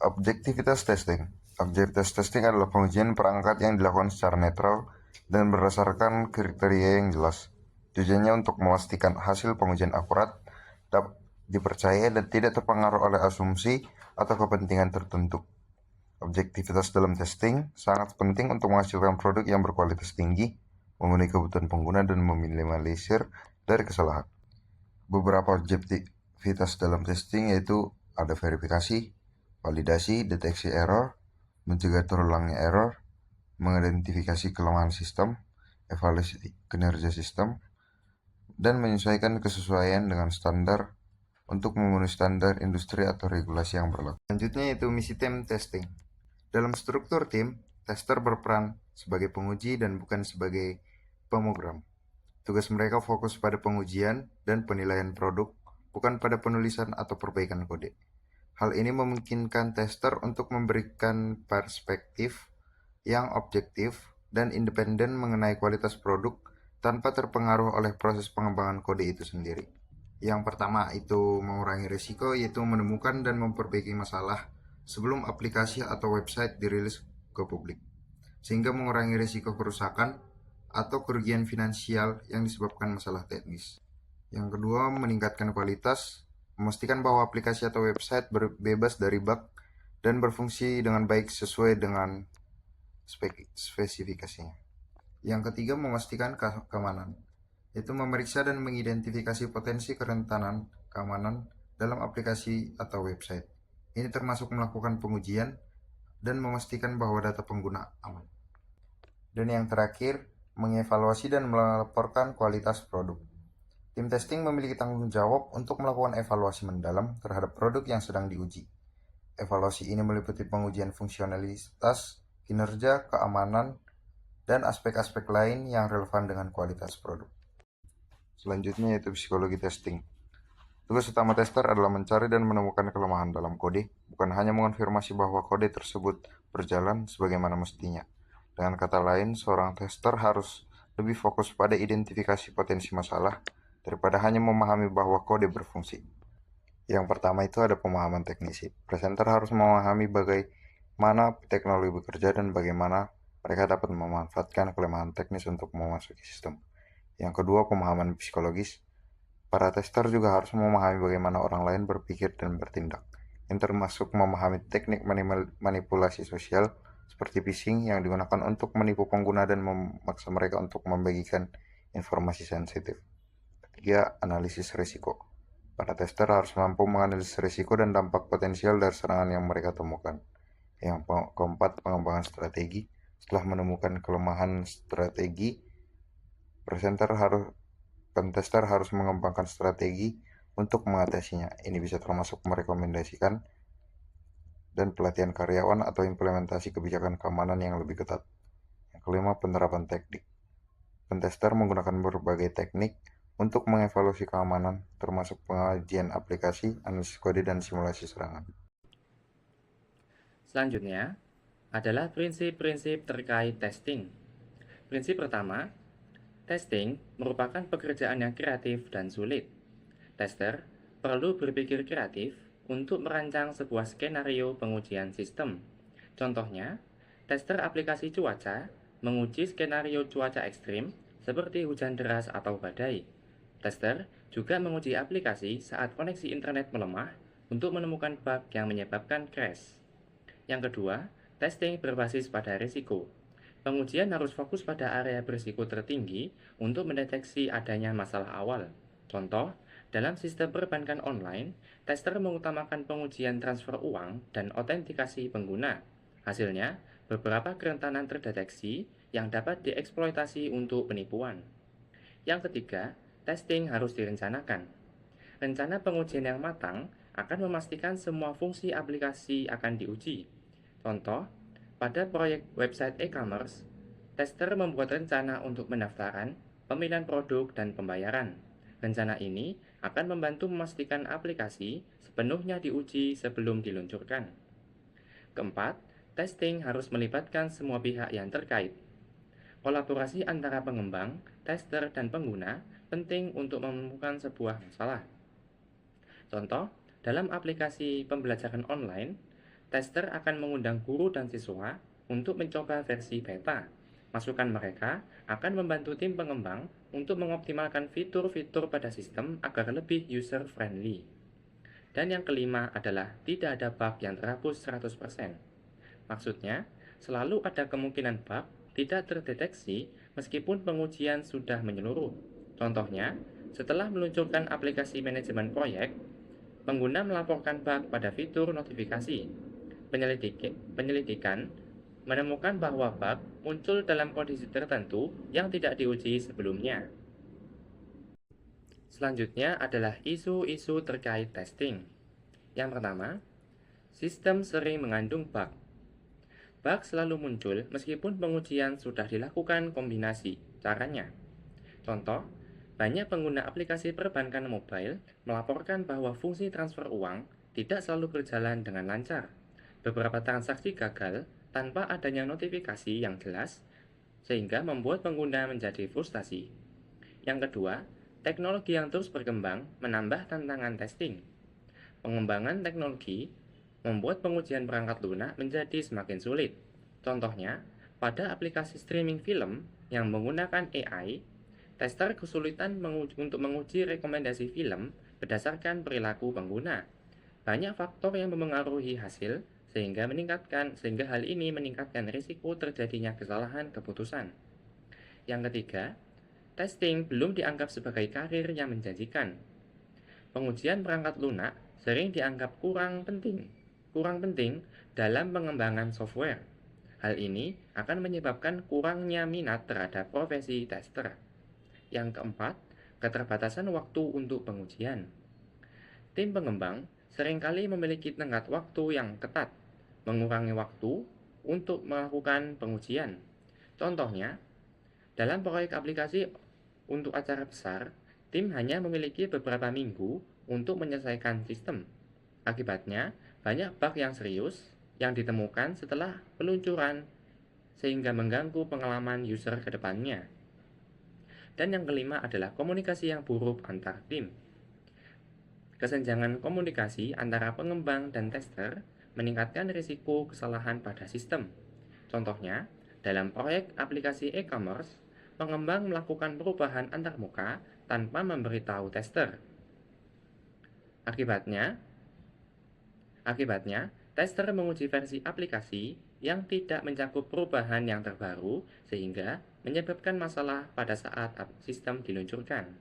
Objektivitas testing. Objektivitas testing adalah pengujian perangkat yang dilakukan secara netral dan berdasarkan kriteria yang jelas. Tujuannya untuk memastikan hasil pengujian akurat, dapat dipercaya dan tidak terpengaruh oleh asumsi atau kepentingan tertentu. Objektivitas dalam testing sangat penting untuk menghasilkan produk yang berkualitas tinggi, memenuhi kebutuhan pengguna dan meminimalisir dari kesalahan. Beberapa objektivitas dalam testing yaitu ada verifikasi, validasi, deteksi error, mencegah terulangnya error, mengidentifikasi kelemahan sistem, evaluasi kinerja sistem, dan menyesuaikan kesesuaian dengan standar untuk memenuhi standar industri atau regulasi yang berlaku. Selanjutnya yaitu misi tim testing. Dalam struktur tim, tester berperan sebagai penguji dan bukan sebagai pemogram. Tugas mereka fokus pada pengujian dan penilaian produk, bukan pada penulisan atau perbaikan kode. Hal ini memungkinkan tester untuk memberikan perspektif yang objektif dan independen mengenai kualitas produk tanpa terpengaruh oleh proses pengembangan kode itu sendiri. Yang pertama itu mengurangi risiko, yaitu menemukan dan memperbaiki masalah sebelum aplikasi atau website dirilis ke publik, sehingga mengurangi risiko kerusakan atau kerugian finansial yang disebabkan masalah teknis. Yang kedua, meningkatkan kualitas, memastikan bahwa aplikasi atau website bebas dari bug dan berfungsi dengan baik sesuai dengan spesifikasinya. Yang ketiga, memastikan keamanan, yaitu memeriksa dan mengidentifikasi potensi kerentanan keamanan dalam aplikasi atau website. Ini termasuk melakukan pengujian dan memastikan bahwa data pengguna aman. Dan yang terakhir, mengevaluasi dan melaporkan kualitas produk. Tim testing memiliki tanggung jawab untuk melakukan evaluasi mendalam terhadap produk yang sedang diuji. Evaluasi ini meliputi pengujian fungsionalitas, kinerja, keamanan, dan aspek-aspek lain yang relevan dengan kualitas produk. Selanjutnya yaitu psikologi testing. Tugas utama tester adalah mencari dan menemukan kelemahan dalam kode, bukan hanya mengonfirmasi bahwa kode tersebut berjalan sebagaimana mestinya. Dengan kata lain, seorang tester harus lebih fokus pada identifikasi potensi masalah daripada hanya memahami bahwa kode berfungsi. Yang pertama itu ada pemahaman teknisi. Presenter harus memahami bagaimana teknologi bekerja dan bagaimana mereka dapat memanfaatkan kelemahan teknis untuk memasuki sistem. Yang kedua, pemahaman psikologis. Para tester juga harus memahami bagaimana orang lain berpikir dan bertindak, yang termasuk memahami teknik manipulasi sosial seperti phishing yang digunakan untuk menipu pengguna dan memaksa mereka untuk membagikan informasi sensitif. Ketiga, analisis risiko. Para tester harus mampu menganalisis risiko dan dampak potensial dari serangan yang mereka temukan. Yang keempat, pengembangan strategi. Setelah menemukan kelemahan strategi, pentester harus mengembangkan strategi untuk mengatasinya. Ini bisa termasuk merekomendasikan dan pelatihan karyawan atau implementasi kebijakan keamanan yang lebih ketat. Yang kelima, penerapan teknik. Pentester menggunakan berbagai teknik untuk mengevaluasi keamanan, termasuk pengajian aplikasi, analisis kode, dan simulasi serangan. Selanjutnya adalah prinsip-prinsip terkait testing. Prinsip pertama, testing merupakan pekerjaan yang kreatif dan sulit. Tester perlu berpikir kreatif untuk merancang sebuah skenario pengujian sistem. Contohnya, tester aplikasi cuaca menguji skenario cuaca ekstrim seperti hujan deras atau badai. Tester juga menguji aplikasi saat koneksi internet melemah untuk menemukan bug yang menyebabkan crash. Yang kedua, testing berbasis pada risiko. Pengujian harus fokus pada area berisiko tertinggi untuk mendeteksi adanya masalah awal. Contoh, dalam sistem perbankan online, tester mengutamakan pengujian transfer uang dan autentikasi pengguna. Hasilnya, beberapa kerentanan terdeteksi yang dapat dieksploitasi untuk penipuan. Yang ketiga, testing harus direncanakan. Rencana pengujian yang matang akan memastikan semua fungsi aplikasi akan diuji. Contoh, pada proyek website e-commerce, tester membuat rencana untuk pendaftaran, pemilihan produk, dan pembayaran. Rencana ini akan membantu memastikan aplikasi sepenuhnya diuji sebelum diluncurkan. Keempat, testing harus melibatkan semua pihak yang terkait. Kolaborasi antara pengembang, tester, dan pengguna penting untuk menemukan sebuah masalah. Contoh, dalam aplikasi pembelajaran online, tester akan mengundang guru dan siswa untuk mencoba versi beta. Masukan mereka akan membantu tim pengembang untuk mengoptimalkan fitur-fitur pada sistem agar lebih user-friendly. Dan yang kelima adalah tidak ada bug yang terhapus 100%. Maksudnya, selalu ada kemungkinan bug tidak terdeteksi meskipun pengujian sudah menyeluruh. Contohnya, setelah meluncurkan aplikasi manajemen proyek, pengguna melaporkan bug pada fitur notifikasi. Penyelidikan menemukan bahwa bug muncul dalam kondisi tertentu yang tidak diuji sebelumnya. Selanjutnya adalah isu-isu terkait testing. Yang pertama, sistem sering mengandung bug. Bug selalu muncul meskipun pengujian sudah dilakukan kombinasi caranya. Contoh, banyak pengguna aplikasi perbankan mobile melaporkan bahwa fungsi transfer uang tidak selalu berjalan dengan lancar. Beberapa transaksi gagal tanpa adanya notifikasi yang jelas, sehingga membuat pengguna menjadi frustasi. Yang kedua, teknologi yang terus berkembang menambah tantangan testing. Pengembangan teknologi membuat pengujian perangkat lunak menjadi semakin sulit. Contohnya, pada aplikasi streaming film yang menggunakan AI, tester kesulitan untuk menguji rekomendasi film berdasarkan perilaku pengguna. Banyak faktor yang memengaruhi hasil sehingga hal ini meningkatkan risiko terjadinya kesalahan keputusan. Yang ketiga, testing belum dianggap sebagai karir yang menjanjikan. Pengujian perangkat lunak sering dianggap kurang penting dalam pengembangan software. Hal ini akan menyebabkan kurangnya minat terhadap profesi tester. Yang keempat, keterbatasan waktu untuk pengujian. Tim pengembang seringkali memiliki tenggat waktu yang ketat, mengurangi waktu untuk melakukan pengujian. Contohnya, dalam proyek aplikasi untuk acara besar, tim hanya memiliki beberapa minggu untuk menyelesaikan sistem. Akibatnya, banyak bug yang serius yang ditemukan setelah peluncuran sehingga mengganggu pengalaman user ke depannya. Dan yang kelima adalah komunikasi yang buruk antar tim. Kesenjangan komunikasi antara pengembang dan tester meningkatkan risiko kesalahan pada sistem. Contohnya, dalam proyek aplikasi e-commerce, pengembang melakukan perubahan antarmuka tanpa memberitahu tester. Akibatnya, tester menguji versi aplikasi yang tidak mencakup perubahan yang terbaru sehingga menyebabkan masalah pada saat sistem diluncurkan.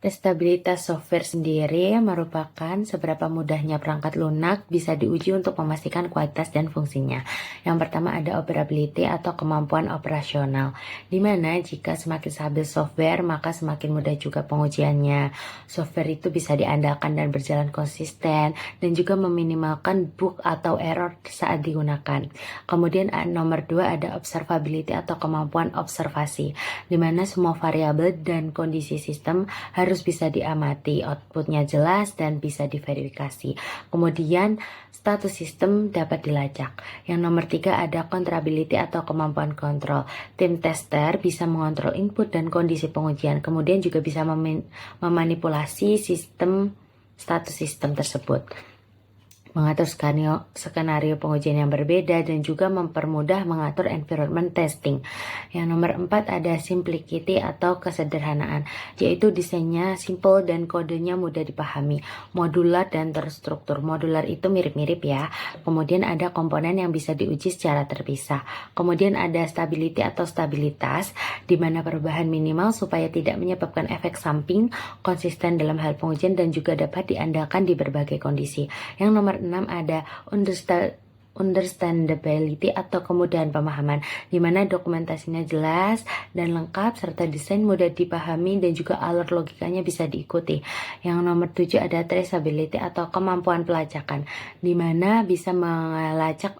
Testabilitas software sendiri merupakan seberapa mudahnya perangkat lunak bisa diuji untuk memastikan kualitas dan fungsinya. Yang pertama ada operability atau kemampuan operasional, di mana jika semakin stabil software maka semakin mudah juga pengujiannya. Software itu bisa diandalkan dan berjalan konsisten dan juga meminimalkan bug atau error saat digunakan. Kemudian nomor 2 ada observability atau kemampuan observasi, di mana semua variabel dan kondisi sistem harus bisa diamati, outputnya jelas dan bisa diverifikasi. Kemudian status sistem dapat dilacak. Yang nomor 3 ada controllability atau kemampuan kontrol. Tim tester bisa mengontrol input dan kondisi pengujian, kemudian juga bisa memanipulasi status sistem tersebut, mengatur skenario pengujian yang berbeda, dan juga mempermudah mengatur environment testing. Yang nomor 4 ada simplicity atau kesederhanaan, yaitu desainnya simple dan kodenya mudah dipahami, modular dan terstruktur. Modular itu mirip-mirip ya. Kemudian ada komponen yang bisa diuji secara terpisah. Kemudian ada stability atau stabilitas, di mana perubahan minimal supaya tidak menyebabkan efek samping, konsisten dalam hal pengujian, dan juga dapat diandalkan di berbagai kondisi. Yang nomor 6 ada understandability atau kemudahan pemahaman, di mana dokumentasinya jelas dan lengkap serta desain mudah dipahami dan juga alur logikanya bisa diikuti. Yang nomor 7 ada traceability atau kemampuan pelacakan, di mana bisa melacak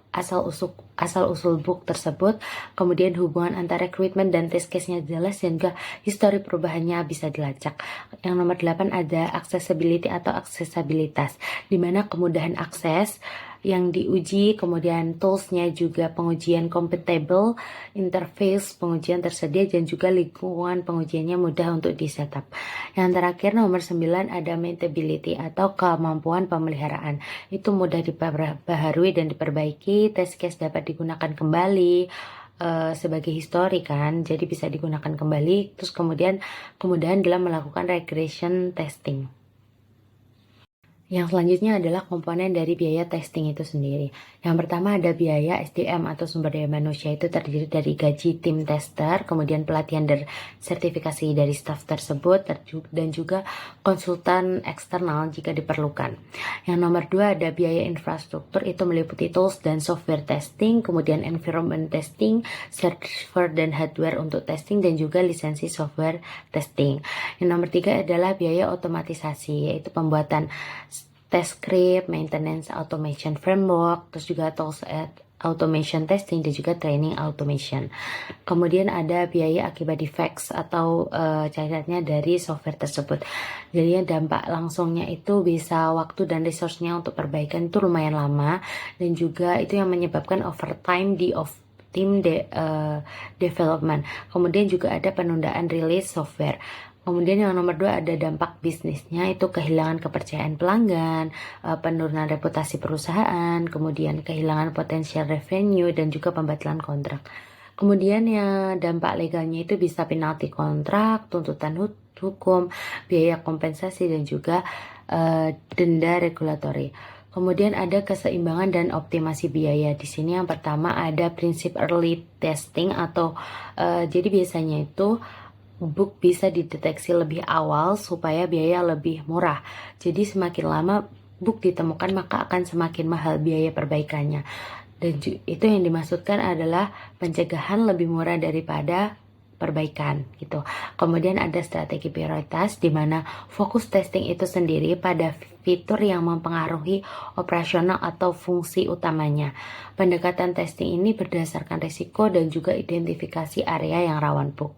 asal-usul bug tersebut, kemudian hubungan antara requirement dan test case-nya jelas sehingga histori perubahannya bisa dilacak. Yang nomor 8 ada accessibility atau aksesabilitas, di mana kemudahan akses yang diuji, kemudian toolsnya juga pengujian compatible, interface pengujian tersedia, dan juga lingkungan pengujiannya mudah untuk di setup. Yang terakhir nomor 9 ada maintainability atau kemampuan pemeliharaan. Itu mudah diperbaharui dan diperbaiki, test case dapat digunakan kembali sebagai histori kan, jadi bisa digunakan kembali. Terus kemudian dalam melakukan regression testing. Yang selanjutnya adalah komponen dari biaya testing itu sendiri. Yang pertama ada biaya SDM atau sumber daya manusia, itu terdiri dari gaji tim tester, kemudian pelatihan dan sertifikasi dari staf tersebut, dan juga konsultan eksternal jika diperlukan. Yang nomor 2 ada biaya infrastruktur, itu meliputi tools dan software testing, kemudian environment testing, server dan hardware untuk testing, dan juga lisensi software testing. Yang nomor 3 adalah biaya otomatisasi, yaitu pembuatan test script, maintenance automation framework, terus juga tools automation testing, dan juga training automation. Kemudian ada biaya akibat defects atau cacatnya dari software tersebut. Jadi dampak langsungnya itu bisa waktu dan resource-nya untuk perbaikan itu lumayan lama, dan juga itu yang menyebabkan overtime di tim development. Kemudian juga ada penundaan rilis software. Kemudian yang nomor 2 ada dampak bisnisnya, itu kehilangan kepercayaan pelanggan, penurunan reputasi perusahaan, kemudian kehilangan potensial revenue, dan juga pembatalan kontrak. Kemudian yang dampak legalnya itu bisa penalti kontrak, tuntutan hukum, biaya kompensasi, dan juga denda regulatori. Kemudian ada keseimbangan dan optimasi biaya. Di sini yang pertama ada prinsip early testing atau jadi biasanya itu bug bisa dideteksi lebih awal supaya biaya lebih murah. Jadi semakin lama bug ditemukan maka akan semakin mahal biaya perbaikannya. Dan itu yang dimaksudkan adalah pencegahan lebih murah daripada perbaikan gitu. Kemudian ada strategi prioritas di mana fokus testing itu sendiri pada fitur yang mempengaruhi operasional atau fungsi utamanya. Pendekatan testing ini berdasarkan risiko dan juga identifikasi area yang rawan bug.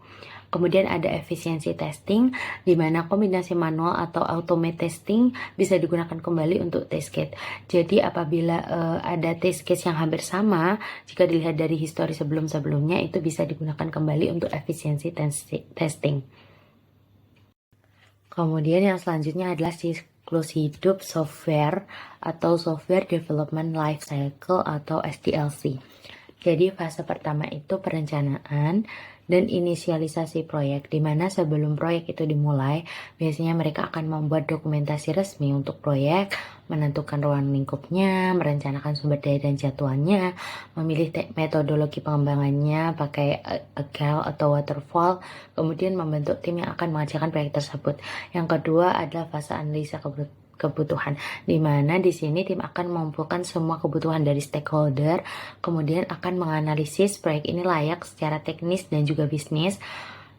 Kemudian ada efisiensi testing, di mana kombinasi manual atau automate testing bisa digunakan kembali untuk test case. Jadi apabila ada test case yang hampir sama, jika dilihat dari histori sebelum-sebelumnya, itu bisa digunakan kembali untuk efisiensi testing. Kemudian yang selanjutnya adalah siklus hidup software atau Software Development Life Cycle atau SDLC. Jadi fase pertama itu perencanaan dan inisialisasi proyek, di mana sebelum proyek itu dimulai, biasanya mereka akan membuat dokumentasi resmi untuk proyek, menentukan ruang lingkupnya, merencanakan sumber daya dan jadwalnya, memilih metodologi pengembangannya pakai Agile atau Waterfall, kemudian membentuk tim yang akan mengerjakan proyek tersebut. Yang kedua adalah fase analisa kebutuhan, di mana di sini tim akan mengumpulkan semua kebutuhan dari stakeholder, kemudian akan menganalisis proyek ini layak secara teknis dan juga bisnis,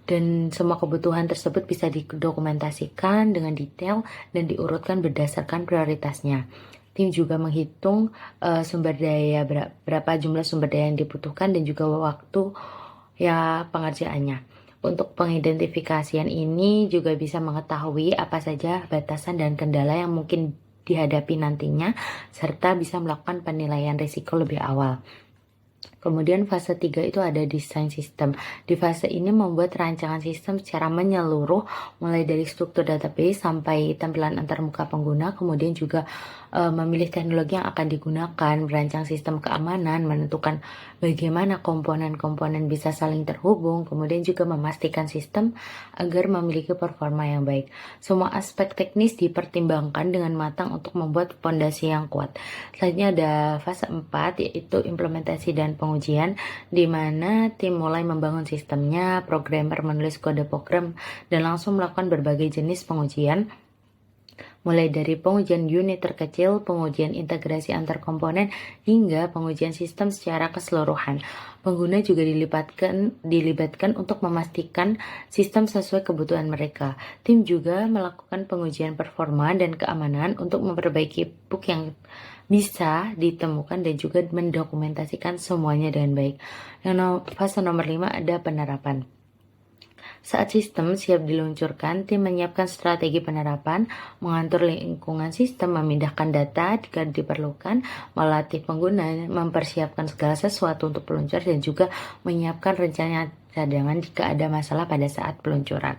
dan semua kebutuhan tersebut bisa didokumentasikan dengan detail dan diurutkan berdasarkan prioritasnya. Tim juga menghitung sumber daya, berapa jumlah sumber daya yang dibutuhkan, dan juga waktu ya pengerjaannya. Untuk pengidentifikasian ini juga bisa mengetahui apa saja batasan dan kendala yang mungkin dihadapi nantinya, serta bisa melakukan penilaian risiko lebih awal. Kemudian fase 3 itu ada desain sistem. Di fase ini membuat rancangan sistem secara menyeluruh, mulai dari struktur database sampai tampilan antarmuka pengguna, kemudian juga memilih teknologi yang akan digunakan, merancang sistem keamanan, menentukan bagaimana komponen-komponen bisa saling terhubung, kemudian juga memastikan sistem agar memiliki performa yang baik. Semua aspek teknis dipertimbangkan dengan matang untuk membuat fondasi yang kuat. Selanjutnya ada fase 4, yaitu implementasi dan pengujian, di mana tim mulai membangun sistemnya, programmer menulis kode program, dan langsung melakukan berbagai jenis pengujian, mulai dari pengujian unit terkecil, pengujian integrasi antar komponen, hingga pengujian sistem secara keseluruhan. Pengguna juga dilibatkan untuk memastikan sistem sesuai kebutuhan mereka. Tim juga melakukan pengujian performa dan keamanan untuk memperbaiki bug yang bisa ditemukan dan juga mendokumentasikan semuanya dengan baik. Yang fase nomor 5 ada penerapan. Saat sistem siap diluncurkan, tim menyiapkan strategi penerapan, mengatur lingkungan sistem, memindahkan data jika diperlukan, melatih pengguna, mempersiapkan segala sesuatu untuk peluncur, dan juga menyiapkan rencana cadangan jika ada masalah pada saat peluncuran.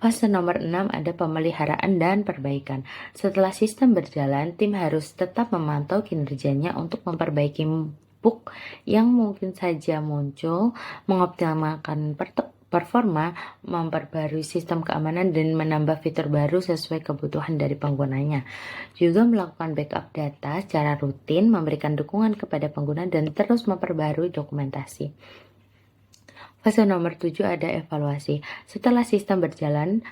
Fase nomor 6 ada pemeliharaan dan perbaikan. Setelah sistem berjalan, tim harus tetap memantau kinerjanya untuk memperbaiki bug yang mungkin saja muncul, mengoptimalkan performa, memperbarui sistem keamanan, dan menambah fitur baru sesuai kebutuhan dari penggunanya. Juga melakukan backup data secara rutin, memberikan dukungan kepada pengguna, dan terus memperbarui dokumentasi. Fase nomor 7 ada evaluasi. Setelah sistem berjalan,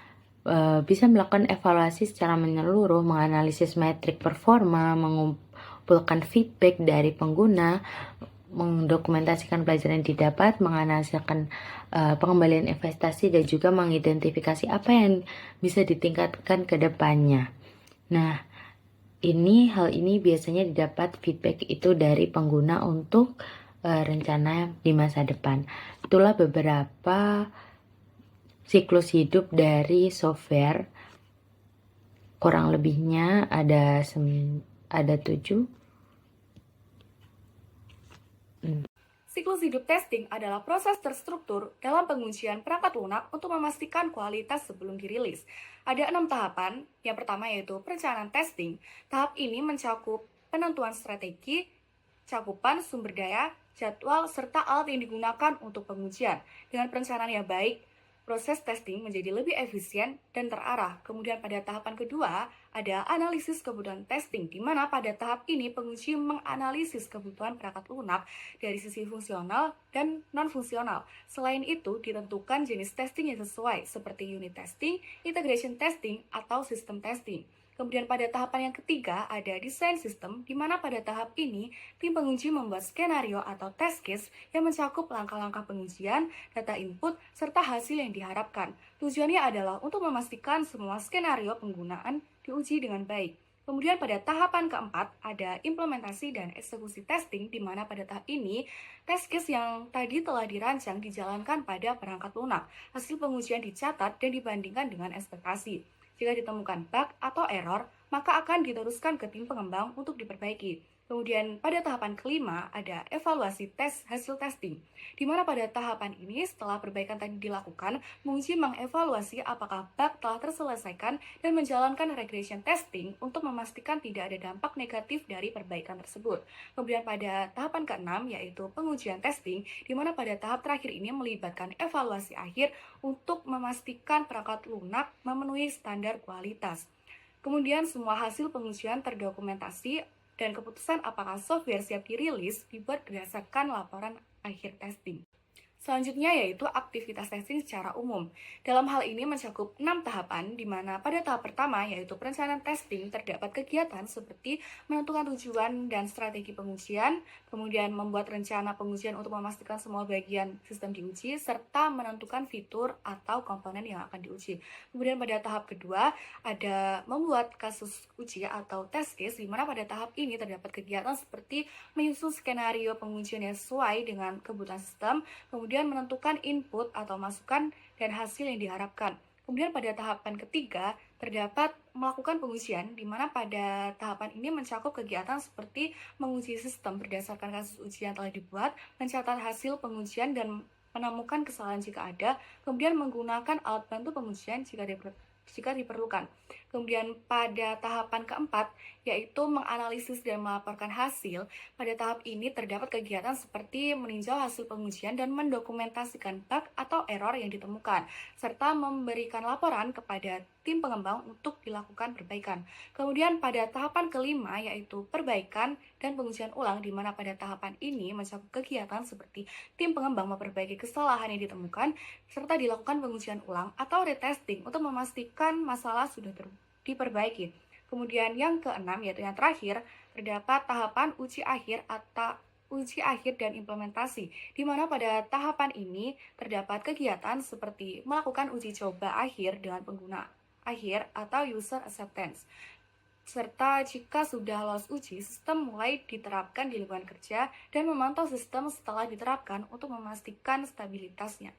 bisa melakukan evaluasi secara menyeluruh, menganalisis metrik performa, mengumpulkan feedback dari pengguna, mendokumentasikan pelajaran yang didapat, menganalisakan pengembalian investasi, dan juga mengidentifikasi apa yang bisa ditingkatkan ke depannya. Nah, hal ini biasanya didapat feedback itu dari pengguna untuk rencana di masa depan. Itulah beberapa siklus hidup dari software. Kurang lebihnya ada 7. Siklus hidup testing adalah proses terstruktur dalam pengujian perangkat lunak untuk memastikan kualitas sebelum dirilis. Ada 6 tahapan. Yang pertama yaitu perencanaan testing. Tahap ini mencakup penentuan strategi, cakupan sumber daya, jadwal, serta alat yang digunakan untuk pengujian. Dengan perencanaan yang baik, proses testing menjadi lebih efisien dan terarah. Kemudian pada tahapan kedua, ada analisis kebutuhan testing, di mana pada tahap ini penguji menganalisis kebutuhan perangkat lunak dari sisi fungsional dan non-fungsional. Selain itu, ditentukan jenis testing yang sesuai, seperti unit testing, integration testing, atau system testing. Kemudian pada tahapan yang ketiga ada desain sistem, di mana pada tahap ini tim penguji membuat skenario atau test case yang mencakup langkah-langkah pengujian, data input, serta hasil yang diharapkan. Tujuannya adalah untuk memastikan semua skenario penggunaan diuji dengan baik. Kemudian pada tahapan keempat ada implementasi dan eksekusi testing, di mana pada tahap ini test case yang tadi telah dirancang dijalankan pada perangkat lunak. Hasil pengujian dicatat dan dibandingkan dengan ekspektasi. Jika ditemukan bug atau error, maka akan diteruskan ke tim pengembang untuk diperbaiki. Kemudian pada tahapan kelima ada evaluasi hasil testing, di mana pada tahapan ini setelah perbaikan tadi dilakukan, penguji mengevaluasi apakah bug telah terselesaikan dan menjalankan regression testing untuk memastikan tidak ada dampak negatif dari perbaikan tersebut. Kemudian pada tahapan keenam yaitu pengujian testing, di mana pada tahap terakhir ini melibatkan evaluasi akhir untuk memastikan perangkat lunak memenuhi standar kualitas. Kemudian semua hasil pengujian terdokumentasi dan keputusan apakah software siap dirilis dibuat berdasarkan laporan akhir testing. Selanjutnya yaitu aktivitas testing secara umum. Dalam hal ini mencakup 6 tahapan, di mana pada tahap pertama yaitu perencanaan testing terdapat kegiatan seperti menentukan tujuan dan strategi pengujian, kemudian membuat rencana pengujian untuk memastikan semua bagian sistem diuji, serta menentukan fitur atau komponen yang akan diuji. Kemudian pada tahap kedua ada membuat kasus uji atau test case, di mana pada tahap ini terdapat kegiatan seperti menyusun skenario pengujian yang sesuai dengan kebutuhan sistem, kemudian menentukan input atau masukan dan hasil yang diharapkan. Kemudian pada tahapan ketiga terdapat melakukan pengujian, di mana pada tahapan ini mencakup kegiatan seperti menguji sistem berdasarkan kasus uji yang telah dibuat, mencatat hasil pengujian dan menemukan kesalahan jika ada, kemudian menggunakan alat bantu pengujian jika diperlukan. Kemudian pada tahapan keempat, yaitu menganalisis dan melaporkan hasil. Pada tahap ini terdapat kegiatan seperti meninjau hasil pengujian dan mendokumentasikan bug atau error yang ditemukan, serta memberikan laporan kepada tim pengembang untuk dilakukan perbaikan. Kemudian pada tahapan kelima, yaitu perbaikan dan pengujian ulang, di mana pada tahapan ini mencakup kegiatan seperti tim pengembang memperbaiki kesalahan yang ditemukan, serta dilakukan pengujian ulang atau retesting untuk memastikan masalah sudah diperbaiki. Kemudian yang keenam, yaitu yang terakhir, terdapat tahapan uji akhir atau uji akhir dan implementasi, di mana pada tahapan ini terdapat kegiatan seperti melakukan uji coba akhir dengan pengguna akhir atau user acceptance. Serta jika sudah lolos uji, sistem mulai diterapkan di lingkungan kerja dan memantau sistem setelah diterapkan untuk memastikan stabilitasnya.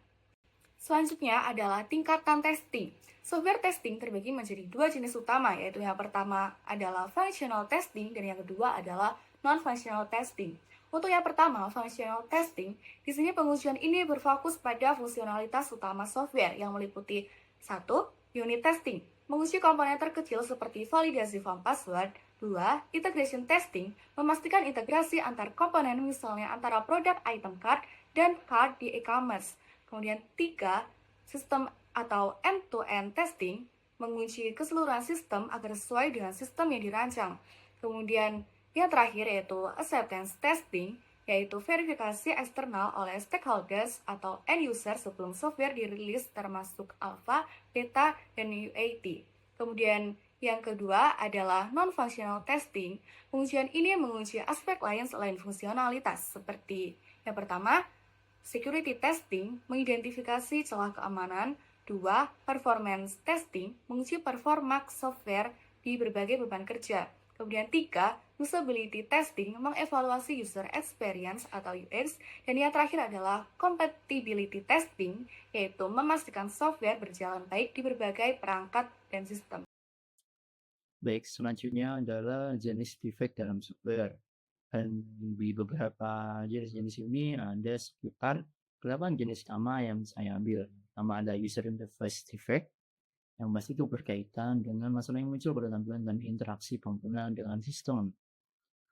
Selanjutnya adalah tingkatan testing. Software testing terbagi menjadi dua jenis utama, yaitu yang pertama adalah functional testing dan yang kedua adalah non-functional testing. Untuk yang pertama, functional testing, di sini pengujian ini berfokus pada fungsionalitas utama software yang meliputi 1. Unit testing, menguji komponen terkecil seperti validasi form password. 2. Integration testing, memastikan integrasi antar komponen misalnya antara produk item card dan card di e-commerce. Kemudian 3, sistem atau end-to-end testing, menguji keseluruhan sistem agar sesuai dengan sistem yang dirancang. Kemudian yang terakhir yaitu acceptance testing, yaitu verifikasi eksternal oleh stakeholders atau end user sebelum software dirilis termasuk alpha, beta, dan UAT. Kemudian yang kedua adalah non-functional testing. Pengujian ini menguji aspek lain selain fungsionalitas, seperti yang pertama, security testing, mengidentifikasi celah keamanan. 2. Performance testing, menguji performa software di berbagai beban kerja. Kemudian 3. Usability testing, mengevaluasi user experience atau UX. Dan yang terakhir adalah compatibility testing, yaitu memastikan software berjalan baik di berbagai perangkat dan sistem. Baik, selanjutnya adalah jenis defect dalam software. Dan di beberapa jenis-jenis ini ada sekitar 8 jenis utama yang saya ambil. Pertama ada user interface defect, yang pasti itu berkaitan dengan masalah yang muncul pada tampilan dan interaksi pengguna dengan sistem.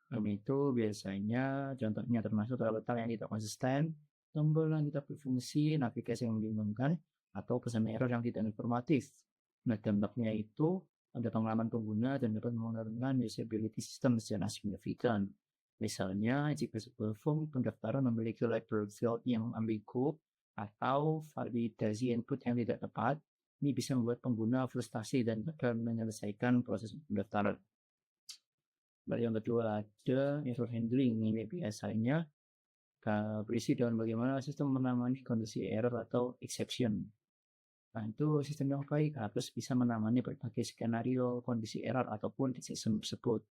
Dan itu biasanya contohnya termasuk letak yang tidak konsisten, tombol yang tidak berfungsi, navigasi yang membingungkan, atau pesan error yang tidak informatif. Nah, dampaknya itu ada pengalaman pengguna dan dapat menurunkan usability system secara signifikan. Misalnya, jika sebuah form pendaftaran memiliki label field yang ambigu atau validasi input yang tidak tepat, ini bisa membuat pengguna frustasi dan gagal menyelesaikan proses pendaftaran. Lalu yang kedua ada error handling. Ini biasanya berisi dengan bagaimana sistem menangani kondisi error atau exception. Nah, itu sistem yang baik harus bisa menangani berbagai skenario kondisi error ataupun di sistem tersebut.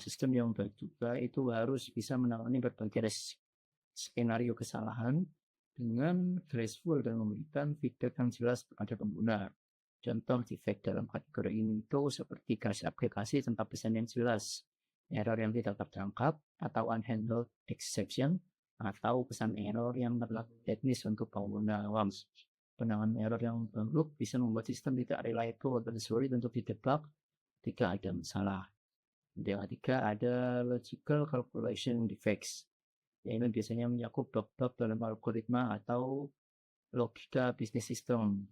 Sistem yang baik juga itu harus bisa menangani berbagai skenario kesalahan dengan graceful dan memberikan feedback yang jelas kepada pengguna. Contoh defect dalam kategori ini itu seperti garis aplikasi tanpa pesan yang jelas, error yang tidak tertangkap, atau unhandled exception, atau pesan error yang terlalu teknis untuk pengguna awam. Penanganan error yang buruk bisa membuat sistem tidak reliable dan sulit untuk didebug ketika ada masalah. Yang ketiga ada logical calculation defects, yaitu biasanya mencakup bug-bug dalam algoritma atau logika bisnis sistem.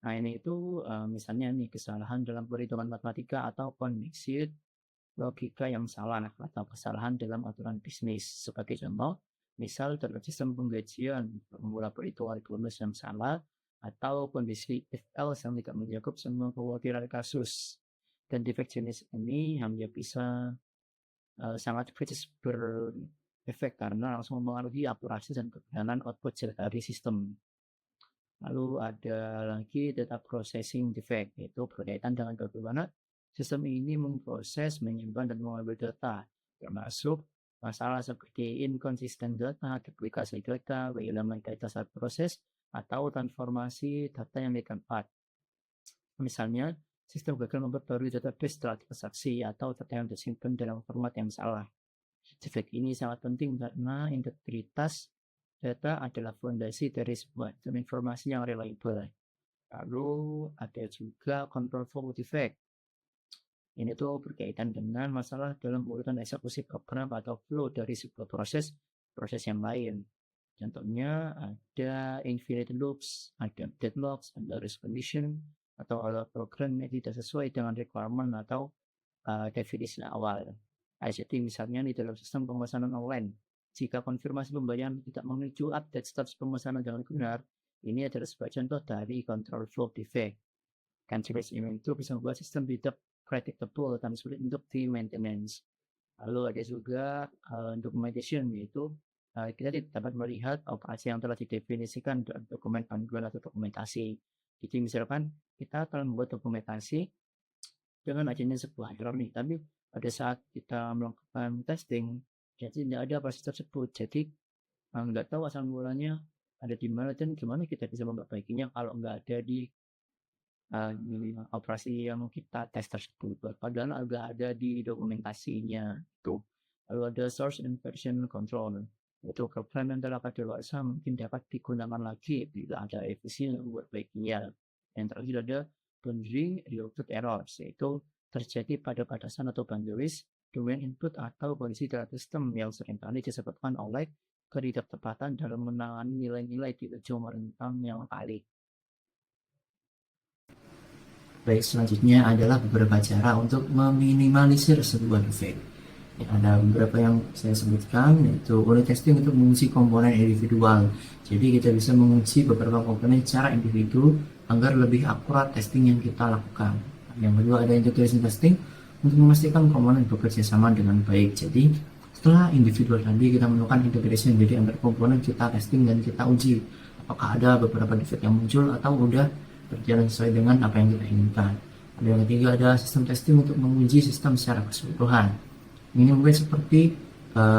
Nah, ini itu misalnya nih kesalahan dalam perhitungan matematika atau koneksi logika yang salah atau kesalahan dalam aturan bisnis. Sebagai contoh, misal dalam sistem penggajian formula perhitungan bonus yang salah atau kondisi if else yang tidak mencakup semua kekhawatiran kasus. Dan defect jenis ini hanya bisa sangat kritis berefek karena langsung mempengaruhi akurasi dan kebenaran output dari sistem. Lalu ada lagi data processing defect, yaitu berkaitan dengan bagaimana sistem ini memproses, menyimpan, dan mengambil data, termasuk masalah seperti inconsistent data, duplikasi data, kehilangan data saat proses, atau transformasi data yang didapat. Misalnya, sistem gagal memperbarui database setelah transaksi atau data yang disimpan dalam format yang salah. Defect ini sangat penting karena integritas data adalah fondasi dari sebuah informasi yang reliable. Lalu ada juga control flow defect. Ini tuh berkaitan dengan masalah dalam urutan eksekusi program atau flow dari sebuah proses yang lain. Contohnya ada infinite loops, ada deadlocks, ada race condition, atau ada program yang tidak sesuai dengan requirement atau definisi awal. Jadi misalnya di dalam sistem pemesanan online, jika konfirmasi pembayaran tidak menuju update status pemesanan dengan benar, ini adalah sebuah contoh dari control flow defect. Kan jenis ini itu bisa membuat sistem tidak predictable dan sulit untuk di maintenance. Lalu ada juga documentation, yaitu kita tidak dapat melihat operasi yang telah didefinisikan dalam dokumen panduan atau dokumentasi. Jadi misalkan kita akan membuat dokumentasi dengan adanya sebuah error nih, tapi pada saat kita melakukan testing, jadi tidak ada proses tersebut. Jadi nggak tahu asal mulanya ada di mana dan gimana kita bisa memperbaikinya kalau nggak ada di operasi yang kita tes tersebut. Padahal nggak ada di dokumentasinya tuh. Lalu ada source and version control. Itu program yang telah kadaluarsa mungkin dapat digunakan lagi bila ada efisien memperbaikinya. Yang terakhir ada boundary related errors, yaitu terjadi pada batasan atau boundaries domain input atau kondisi dalam sistem yang seringkali disebabkan oleh ketidaktepatan dalam menangani nilai-nilai di ujung rentang yang valid. Baik, selanjutnya adalah beberapa cara untuk meminimalisir sebuah defect. Ya, ada beberapa yang saya sebutkan, yaitu unit testing untuk menguji komponen individual. Jadi kita bisa menguji beberapa komponen secara individu agar lebih akurat testing yang kita lakukan. Yang kedua ada integration testing untuk memastikan komponen bekerja sama dengan baik. Jadi setelah individual tadi kita melakukan integration, jadi antar komponen kita testing dan kita uji apakah ada beberapa defect yang muncul atau udah berjalan sesuai dengan apa yang kita inginkan. Ada yang ketiga ada sistem testing untuk menguji sistem secara keseluruhan. Ini mungkin seperti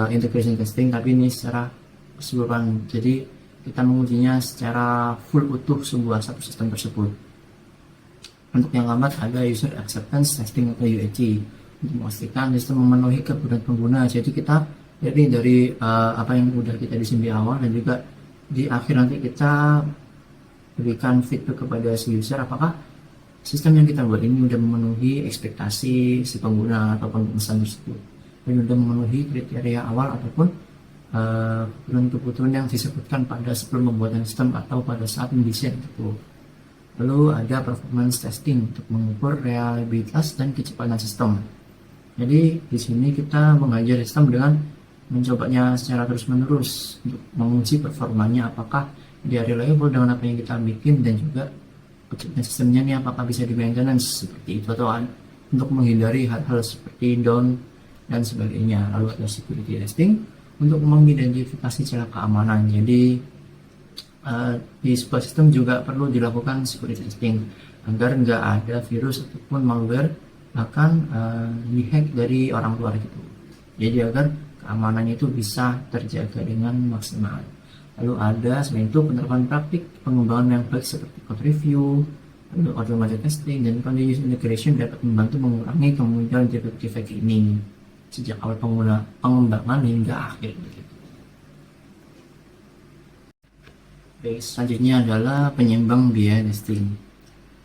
integration testing tapi ini secara keseluruhan. Jadi kita mengujinya secara full utuh satu sistem tersebut. Untuk yang keempat ada user acceptance testing atau UAT untuk memastikan sistem memenuhi kebutuhan pengguna. Jadi kita dari apa yang sudah kita desain di awal dan juga di akhir nanti kita berikan feedback kepada si user apakah sistem yang kita buat ini sudah memenuhi ekspektasi si pengguna ataupun pemesan tersebut, dan sudah memenuhi kriteria awal ataupun kebutuhan yang disebutkan pada sebelum pembuatan sistem atau pada saat mendesain itu. Lalu ada performance testing untuk mengukur reliabilitas dan kecepatan sistem. Jadi di sini kita menghajar sistem dengan mencobanya secara terus-menerus untuk menguji performanya apakah dia reliable dengan apa yang kita bikin, dan juga kecepatan sistemnya ini apakah bisa di maintenance seperti itu atau untuk menghindari hal-hal seperti down dan sebagainya. Lalu ada security testing untuk mengidentifikasi celah keamanan. Jadi di sebuah sistem juga perlu dilakukan security testing agar nggak ada virus ataupun malware bahkan dihack dari orang luar gitu. Jadi agar keamanannya itu bisa terjaga dengan maksimal. Lalu ada selain itu penerapan praktik pengembangan yang baik seperti code review, lalu automated testing, dan continuous integration dapat membantu mengurangi kemungkinan defect ini sejak awal pengembangan hingga akhir. Baik, selanjutnya adalah penyeimbang biaya testing.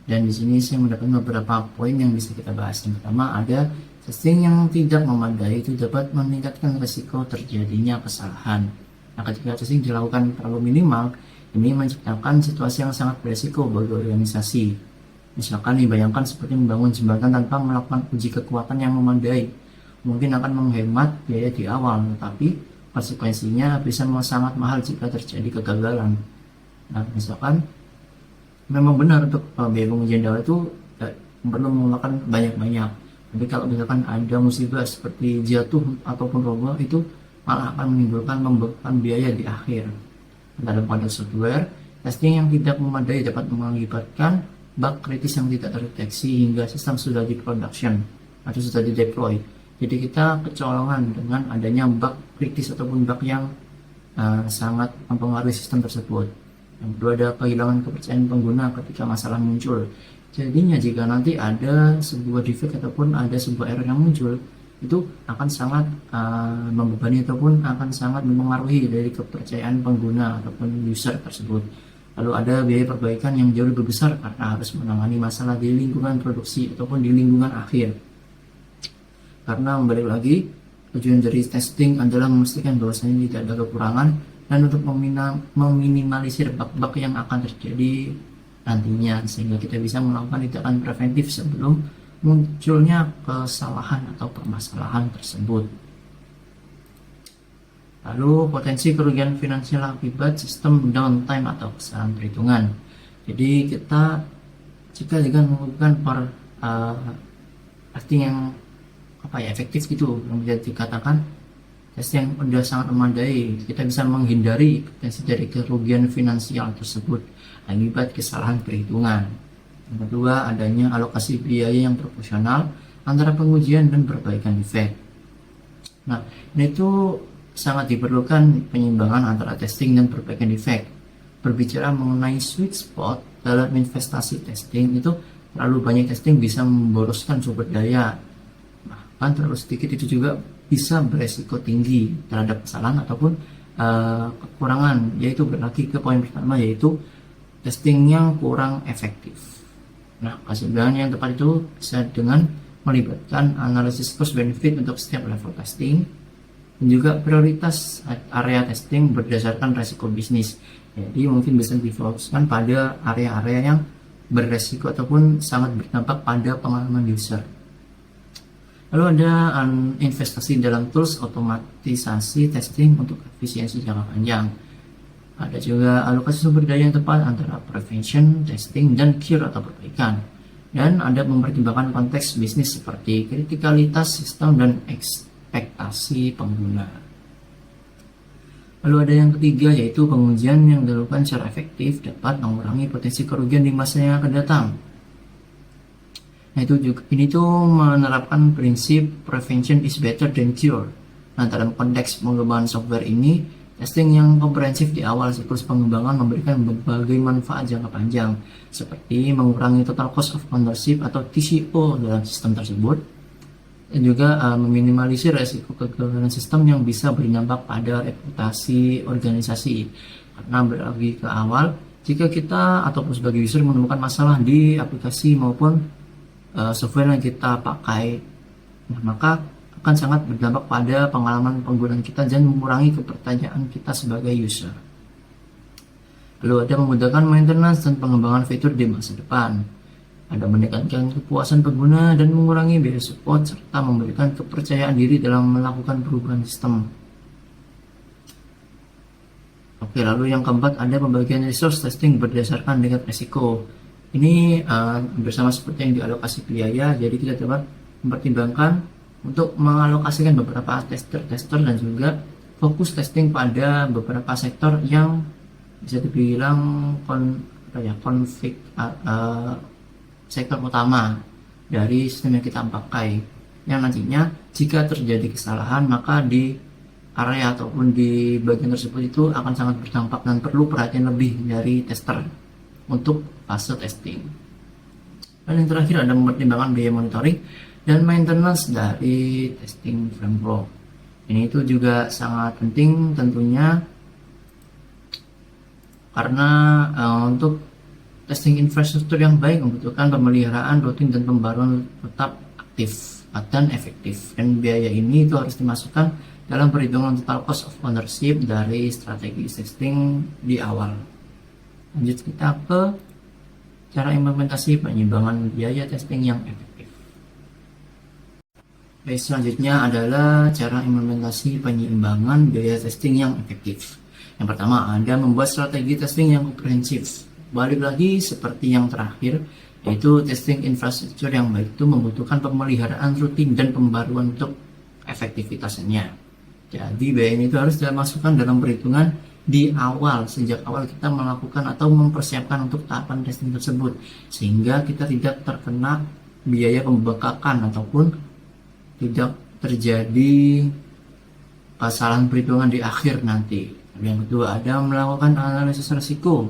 Dan di sini saya mendapatkan beberapa poin yang bisa kita bahas. Yang pertama ada testing yang tidak memadai itu dapat meningkatkan risiko terjadinya kesalahan. Nah, ketika testing dilakukan terlalu minimal, ini menciptakan situasi yang sangat berisiko bagi organisasi. Misalkan dibayangkan seperti membangun jembatan tanpa melakukan uji kekuatan yang memadai. Mungkin akan menghemat biaya di awal, tetapi konsekuensinya bisa sangat mahal jika terjadi kegagalan. Nah, misalkan memang benar untuk biaya pengujian awal itu perlu mengeluarkan banyak-banyak. Tapi kalau misalkan ada musibah seperti jatuh ataupun roboh, itu malah akan menimbulkan membebani biaya di akhir. Dalam konteks software, testing yang tidak memadai dapat mengakibatkan bug kritis yang tidak terdeteksi hingga sistem sudah di production atau sudah di deploy. Jadi kita kecolongan dengan adanya bug kritis ataupun bug yang sangat mempengaruhi sistem tersebut. Yang kedua ada kehilangan kepercayaan pengguna ketika masalah muncul. Jadinya jika nanti ada sebuah defect ataupun ada sebuah error yang muncul, itu akan sangat membebani ataupun akan sangat mempengaruhi dari kepercayaan pengguna ataupun user tersebut. Lalu ada biaya perbaikan yang jauh lebih besar karena harus menangani masalah di lingkungan produksi ataupun di lingkungan akhir. Karena balik lagi, tujuan dari testing adalah memastikan bahwasanya tidak ada kekurangan dan untuk meminimalisir bug-bug yang akan terjadi nantinya, sehingga kita bisa melakukan tindakan preventif sebelum munculnya kesalahan atau permasalahan tersebut. Lalu potensi kerugian finansial akibat sistem downtime atau kesalahan perhitungan. Jadi kita jika melakukan testing yang efektif gitu, yang bisa dikatakan testing yang sudah sangat memadai, kita bisa menghindari potensi dari kerugian finansial tersebut akibat kesalahan perhitungan. Yang kedua, adanya alokasi biaya yang proporsional antara pengujian dan perbaikan defect. Nah, ini itu sangat diperlukan penyeimbangan antara testing dan perbaikan defect. berbicara mengenai sweet spot dalam investasi testing, itu terlalu banyak testing bisa memboroskan sumber daya, bahkan terlalu sedikit itu juga bisa beresiko tinggi terhadap kesalahan ataupun kekurangan, yaitu berlagi ke poin pertama, yaitu testing yang kurang efektif. Nah, kesimpulan yang tepat itu bisa dengan melibatkan analisis cost benefit untuk setiap level testing, dan juga prioritas area testing berdasarkan resiko bisnis. Jadi mungkin bisa difokuskan pada area-area yang beresiko ataupun sangat berdampak pada pengalaman user. Lalu ada investasi dalam tools otomatisasi testing untuk efisiensi jangka panjang. Ada juga alokasi sumber daya yang tepat antara prevention, testing, dan cure atau perbaikan. Dan ada mempertimbangkan konteks bisnis seperti kritikalitas sistem dan ekspektasi pengguna. Lalu ada yang ketiga, yaitu pengujian yang dilakukan secara efektif dapat mengurangi potensi kerugian di masa yang akan datang. Nah, ini tuh menerapkan prinsip prevention is better than cure. Nah, dalam konteks pengembangan software ini, testing yang komprehensif di awal siklus pengembangan memberikan berbagai manfaat jangka panjang, seperti mengurangi total cost of ownership atau TCO dalam sistem tersebut, dan juga meminimalisir resiko kegagalan sistem yang bisa berdampak pada reputasi organisasi. Karena berlagi ke awal, jika kita ataupun sebagai user menemukan masalah di aplikasi maupun software yang kita pakai, nah, maka akan sangat berdampak pada pengalaman penggunaan kita dan mengurangi kepercayaan kita sebagai user. Lalu ada memudahkan maintenance dan pengembangan fitur di masa depan. Ada meningkatkan kepuasan pengguna dan mengurangi biaya support serta memberikan kepercayaan diri dalam melakukan perubahan sistem. Oke, lalu yang keempat ada pembagian resource testing berdasarkan tingkat resiko. Ini bersama seperti yang dialokasi biaya, jadi kita dapat mempertimbangkan untuk mengalokasikan beberapa tester dan juga fokus testing pada beberapa sektor yang bisa dibilang konflik sektor utama dari sistem yang kita pakai, yang nantinya jika terjadi kesalahan maka di area ataupun di bagian tersebut itu akan sangat berdampak dan perlu perhatian lebih dari tester untuk fase testing. Dan yang terakhir ada mempertimbangkan biaya monitoring dan maintenance dari testing framework. Ini itu juga sangat penting tentunya, karena untuk testing infrastruktur yang baik membutuhkan pemeliharaan rutin dan pembaruan tetap aktif dan efektif. Dan biaya ini itu harus dimasukkan dalam perhitungan total cost of ownership dari strategi testing di awal. Lanjut kita ke cara implementasi penyimbangan biaya testing yang efektif. Baik, selanjutnya adalah cara implementasi penyeimbangan biaya testing yang efektif. Yang pertama, Anda membuat strategi testing yang komprehensif. Balik lagi seperti yang terakhir, yaitu testing infrastruktur yang baik itu membutuhkan pemeliharaan rutin dan pembaruan untuk efektivitasnya. Jadi biaya ini itu harus dimasukkan dalam perhitungan di awal, sejak awal kita melakukan atau mempersiapkan untuk tahapan testing tersebut, sehingga kita tidak terkena biaya pembengkakan ataupun tidak terjadi kesalahan perhitungan di akhir nanti. Yang kedua, ada melakukan analisis risiko.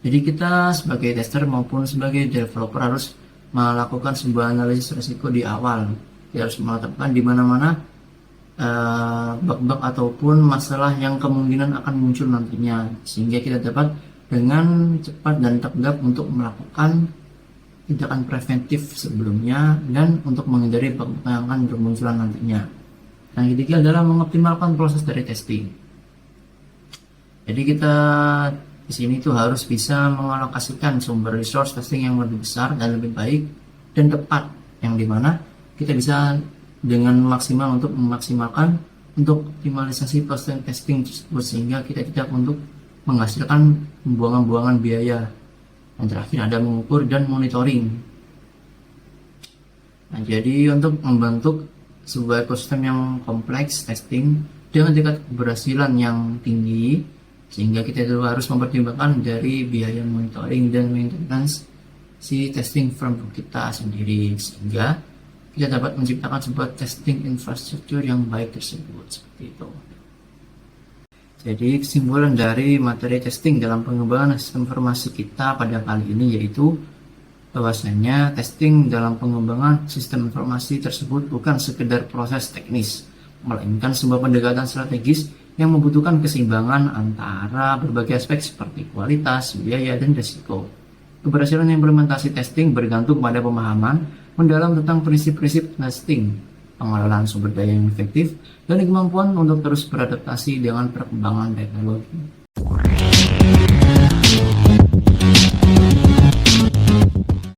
Jadi kita sebagai tester maupun sebagai developer harus melakukan sebuah analisis risiko di awal. Kita harus menetapkan di mana-mana bug-bug ataupun masalah yang kemungkinan akan muncul nantinya, sehingga kita dapat dengan cepat dan tegap untuk melakukan tindakan preventif sebelumnya dan untuk menghindari bug yang akan bermunculan nantinya. Yang ketiga adalah mengoptimalkan proses dari testing. Jadi kita di sini tuh harus bisa mengalokasikan sumber resource testing yang lebih besar dan lebih baik dan tepat, yang dimana kita bisa dengan maksimal untuk memaksimalkan untuk optimalisasi proses testing tersebut, sehingga kita tidak untuk menghasilkan pembuangan-buangan biaya. Yang terakhir ada mengukur dan monitoring. Nah, jadi untuk membentuk sebuah ekosistem yang kompleks testing dengan tingkat keberhasilan yang tinggi, sehingga kita itu harus mempertimbangkan dari biaya monitoring dan maintenance si testing framework kita sendiri, sehingga kita dapat menciptakan sebuah testing infrastruktur yang baik tersebut, seperti itu. Jadi kesimpulan dari materi testing dalam pengembangan sistem informasi kita pada kali ini yaitu bahwasanya testing dalam pengembangan sistem informasi tersebut bukan sekedar proses teknis, melainkan sebuah pendekatan strategis yang membutuhkan keseimbangan antara berbagai aspek seperti kualitas, biaya, dan risiko. Keberhasilan implementasi testing bergantung pada pemahaman mendalam tentang prinsip-prinsip testing, pengelolaan sumber daya yang efektif, dan kemampuan untuk terus beradaptasi dengan perkembangan teknologi.